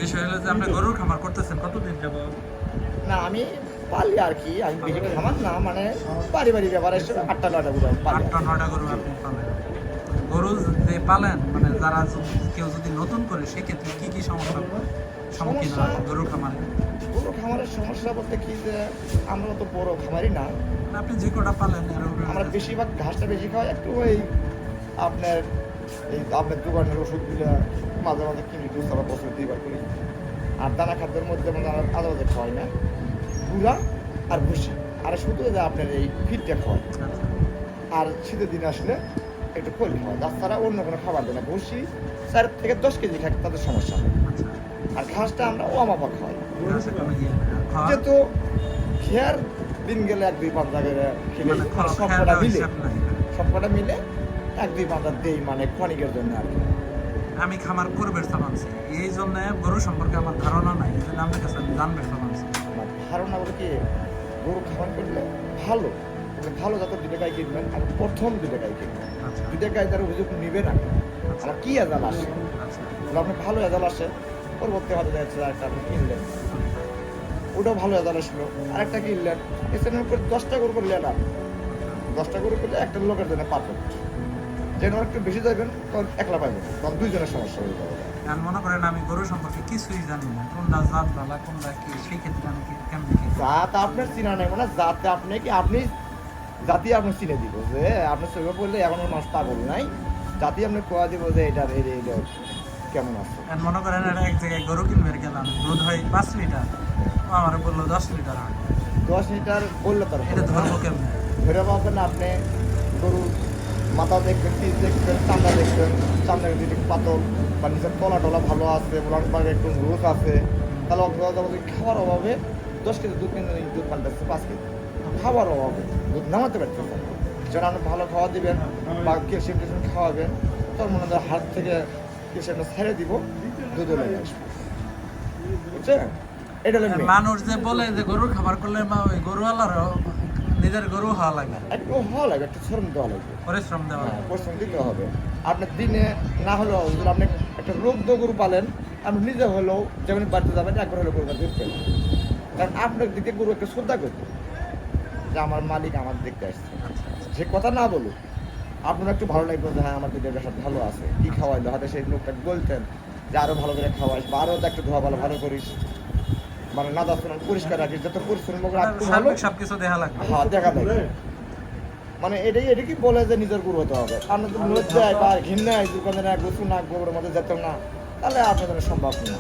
বিষয় হলো যে আপনি গরুর খামার করতেছেন কতদিন যাবত? না আমি পালি আর কি, আমি বেশি খামার না, মানে পারিবারিক ব্যাপার এসে 8টা-9টা গরু আমি পালি। 8টা-9টা গরু আপনি পালেন। গরু যে পালেন মানে যারা কেউ যদি নতুন করে সেক্ষেত্রে কি কি সমস্যার সম্মুখীন হয় গরুর খামারে? গরু খামারের সমস্যা বলতে কি যে আমরা তো বড় খামারি না, মানে আপনি যে কটা পালেন এর উপরে আমরা বেশিরভাগ ঘাসটা বেশি খাওয়াই, একটু ওই আপনার আপনার দোকানের ওষুধগুলো মাঝে মাঝে কিনি, 2 বছর 2বার করি। আর দানা খাদ্যের মধ্যে মানে আমরা আলাদা খাওয়াই না, গুঁড়া আর ভুসি, আর শুধু যে আপনার এই ফিটটা খাওয়াই। আচ্ছা, আর শীতের দিন আসলে একটু খোল খাওয়া, তাছাড়া অন্য কোনো খাবার দেয় না। ভুসি 4 থেকে 10 কেজি খাই, তাদের সমস্যা হয়। আচ্ছা। আর ঘাসটা আমরা ও আমাপা খাওয়াই, ঘাসে কোনো ইয়ে নেই। আর খাওয়ার যেহেতু খেয়ার দিন গেলে 1-2 জায়গায় খেলে মানে সবকটা মিলে হিসাব নাই। সবকটা মিলে 1-2 দেই, মানে ক্ষণিকের জন্য আর কি। আমি খামার করবে চালাচ্ছি এই জন্য গরু সম্পর্কে আমার ধারণা নাই, এই জন্য আপনার কাছে আমি জানবে চালাচ্ছি। আমার ধারণা বলে কি, গরু খাবার করলে ভালো, মানে ভালো জাতের 2টা গাই কিনবেন, আর প্রথম 2টা গাই কিনবেন। আচ্ছা 2টা গাই তার অভিযোগ নিবে না। আমার কি আজাল আসে, আচ্ছা আপনি ভালো আজাল আসে, পরবর্তী হতে যাচ্ছে একটা আপনি কিনলেন, ওটাও ভালো আজাল আসলো, আরেকটা কিনলেন, এখানে করে 10টা গরু করলে না, 10টা গরু করলে একটা লোকের জন্য পারফেক্ট। যেন একটু বেশি যাবেন তখন একলা পাইবেন, তখন 2 জনের সমস্যা হয়ে যাবে। আর মনে করেন আমি গরু সম্পর্কে কিছুই জানি না, কোনটা জাত বালা কোনটা কি, সেই ক্ষেত্রে আমি কি কেমন কি জাত আপনার চিনা নেই, মানে জাতে আপনি কি আপনি জাতি আপনি চিনে দিব যে আপনি সঙ্গে বললে এখন মাছ পাগল নাই, জাতি আপনি কোয়া দিব যে এটা কেমন আছে। আর মনে করেন এটা এক জায়গায় গরু কিনবে গেলাম, দুধ হয় 5 লিটার, ও আমার বললো 10 লিটার হয়, 10 লিটার বললে তার এটা ধরবো কেমনে? ধরে পাবেন আপনি গরুর মাথা দেখবেন, পিস দেখবেন, চামড়া দেখবেন, চামড়ার দিকে পাতল বা নিচের তলা টলা ভালো আছে, ব্লাড পার্ক একটু রোজ আছে, তাহলে খাওয়ার অভাবে 10 কেজি দুধ কিনে দুধ পাল্টাচ্ছে 5 কেজি, খাওয়ার অভাবে দুধ নামাতে পারছে না। যেন আপনি ভালো খাওয়া দিবেন বা ক্যালসিয়াম টেলসিয়াম খাওয়াবেন, তোর মনে হয় হাত থেকে ক্যালসিয়ামটা ছেড়ে দিব, দুধও লেগে আসবে, বুঝছেন? এটা হলো main। মানুষ যে বলে যে গরুর খাবার করলে ওই গরুওয়ালারও নিজের গরু হওয়া লাগে, একটু হওয়া লাগে, একটু শ্রম দেওয়া লাগবে, পরিশ্রম দেওয়া লাগে। পরিশ্রম দিতে হবে। আপনার দিনে না হলেও যদি আপনি একটা রোগ গরু পালেন, আপনি নিজে হলেও যেমন বাড়িতে যাবেন একবার হলেও গরুটা দেখবেন, কারণ আপনার দিকে গরু একটা শ্রদ্ধা করবে যে আমার মালিক আমার দেখতে আসছে। যে কথা না বলুক, আপনার একটু ভালো লাগবে যে হ্যাঁ আমার দিকে ব্যবসা ভালো আছে, কি খাওয়াইলো, হয়তো সেই লোকটা বলতেন যে আরো ভালো করে খাওয়াইস বা আরো একটু ধোয়া ভালো ভালো করিস, মানে না দাসন পরিষ্কার রাখিস, যত পরিশ্রম রাখতে ভালো। সার্বিক সবকিছু দেখা লাগবে। হ্যাঁ দেখা দেয়, মানে এটা কি বলে যে নিজের গুরু হতে হবে। আপনার যদি লজ্জায় বা ঘৃণায় দোকানে না গোসু না গোবরের মধ্যে যেত না, তাহলে আপনাদের সম্ভব না।